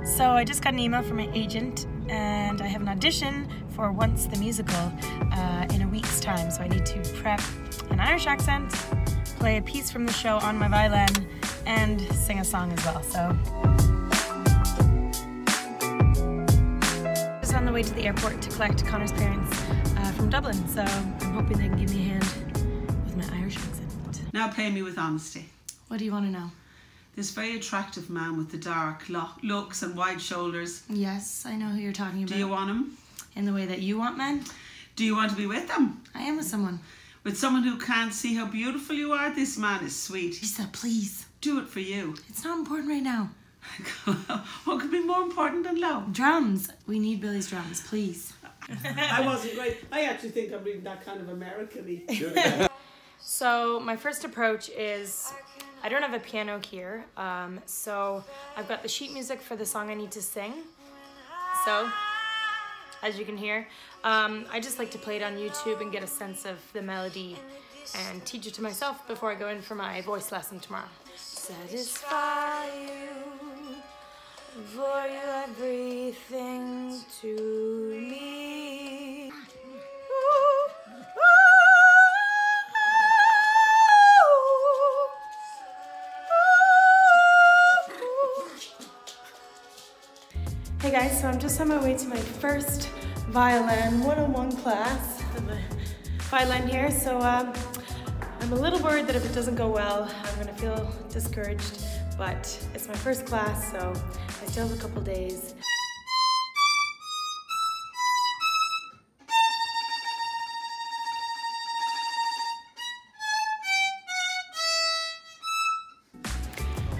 So I just got an email from my agent and I have an audition for Once the Musical in a week's time. So I need to prep an Irish accent, play a piece from the show on my violin, and sing a song as well. So just on the way to the airport to collect Connor's parents from Dublin. So I'm hoping they can give me a hand with my Irish accent. Now pay me with honesty. What do you want to know? This very attractive man with the dark looks and wide shoulders. Yes, I know who you're talking about. Do you want him? In the way that you want men? Do you want to be with him? I am with someone. With someone who can't see how beautiful you are? This man is sweet. Lisa, please. Do it for you. It's not important right now. What could be more important than love? Drums. We need Billy's drums, please. I wasn't great. I actually think I'm reading that kind of American-y. So my first approach is, I don't have a piano here, so I've got the sheet music for the song I need to sing. So, as you can hear, I just like to play it on YouTube and get a sense of the melody and teach it to myself before I go in for my voice lesson tomorrow. Satisfy you, for you everything to me. Hey guys, so I'm just on my way to my first violin 101 class. I have a violin here, so I'm a little worried that if it doesn't go well, I'm gonna feel discouraged, but it's my first class, so I still have a couple days.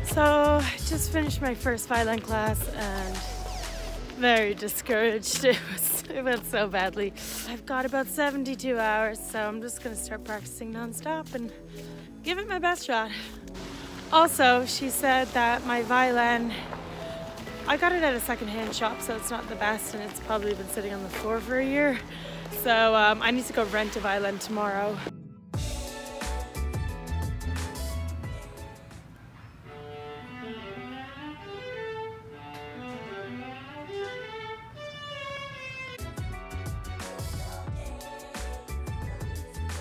So I just finished my first violin class and very discouraged. It went so badly. I've got about 72 hours, so I'm just gonna start practicing non-stop and give it my best shot. Also, she said that my violin, I got it at a secondhand shop, so it's not the best, and it's probably been sitting on the floor for a year. So I need to go rent a violin tomorrow.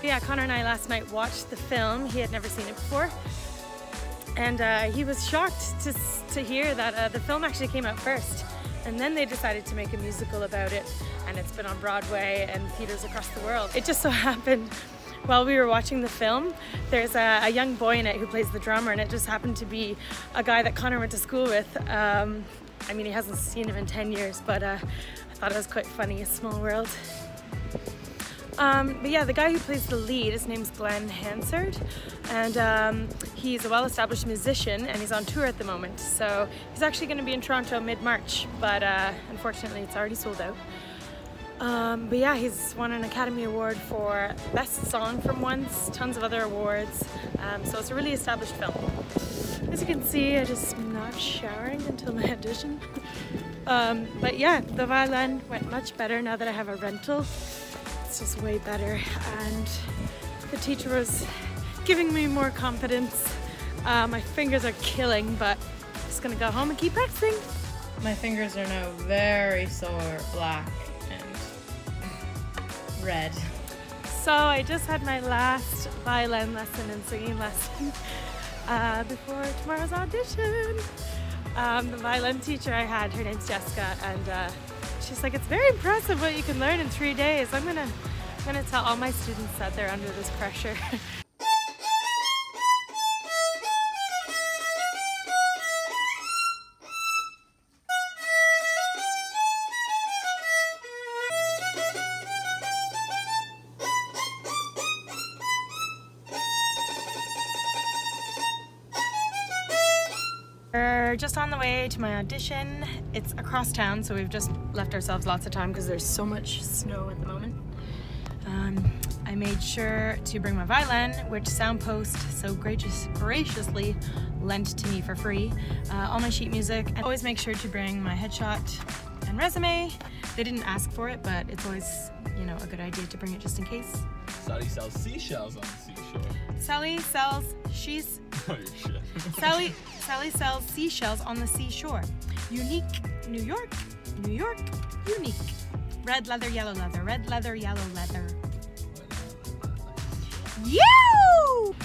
Yeah, Connor and I last night watched the film. He had never seen it before. And he was shocked to hear that the film actually came out first. And then they decided to make a musical about it. And it's been on Broadway and theaters across the world. It just so happened, while we were watching the film, there's a young boy in it who plays the drummer, and it just happened to be a guy that Connor went to school with. I mean, he hasn't seen him in 10 years, but I thought it was quite funny, a small world. But yeah, the guy who plays the lead, his name's Glen Handard, and he's a well-established musician and he's on tour at the moment. So he's actually going to be in Toronto mid-March, but unfortunately it's already sold out. But yeah, he's won an Academy Award for Best Song from Once, tons of other awards, so it's a really established film. As you can see, I just not showering until my audition. But yeah, the violin went much better now that I have a rental. It's just way better, and the teacher was giving me more confidence. My fingers are killing, but I'm just gonna go home and keep practicing. My fingers are now very sore, black and red. So I just had my last violin lesson and singing lesson before tomorrow's audition. The violin teacher I had, her name's Jessica, and she's like, it's very impressive what you can learn in 3 days. I'm gonna tell all my students that they're under this pressure. We're just on the way to my audition. It's across town, so we've just left ourselves lots of time because there's so much snow at the moment. I made sure to bring my violin, which Soundpost so graciously lent to me for free. All my sheet music. I always make sure to bring my headshot and resume. They didn't ask for it, but it's always, you know, a good idea to bring it just in case. Sally sells seashells on the seashore. Sally sells Oh, shit. Sally sells seashells on the seashore. Unique, New York, New York, unique. Red leather, yellow leather, red leather, yellow leather. You!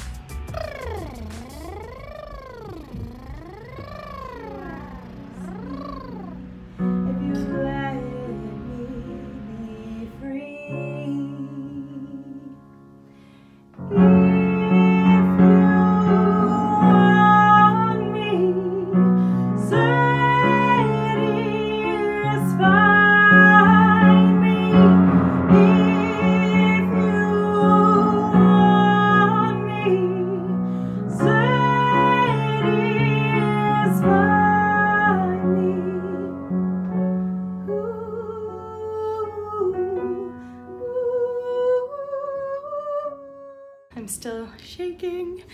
I'm still shaking.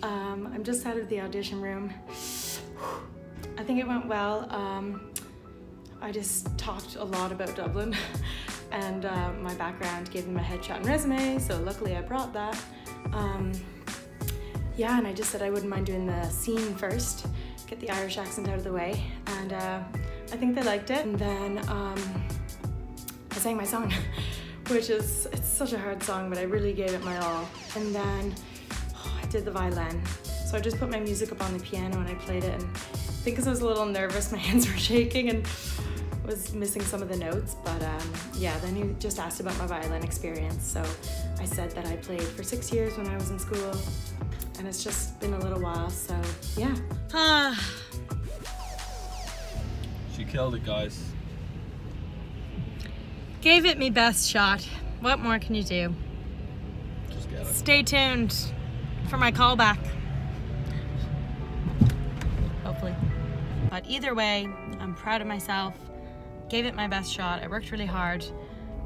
I'm just out of the audition room. I think it went well. I just talked a lot about Dublin and my background, gave them a headshot and resume, so luckily I brought that. Yeah, and I just said I wouldn't mind doing the scene first, get the Irish accent out of the way, and I think they liked it. And then I sang my song, which is, it's such a hard song, but I really gave it my all. And then I did the violin. So I just put my music up on the piano and I played it, and I think because I was a little nervous, my hands were shaking and was missing some of the notes, but yeah, then you just asked about my violin experience. So I said that I played for 6 years when I was in school, and it's just been a little while, so yeah. She killed it, guys. Gave it me best shot. What more can you do? Just get it. Stay tuned for my callback. Hopefully. But either way, I'm proud of myself. Gave it my best shot. I worked really hard.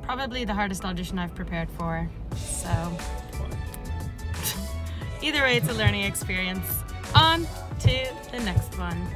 Probably the hardest audition I've prepared for. So either way, it's a learning experience. On to the next one.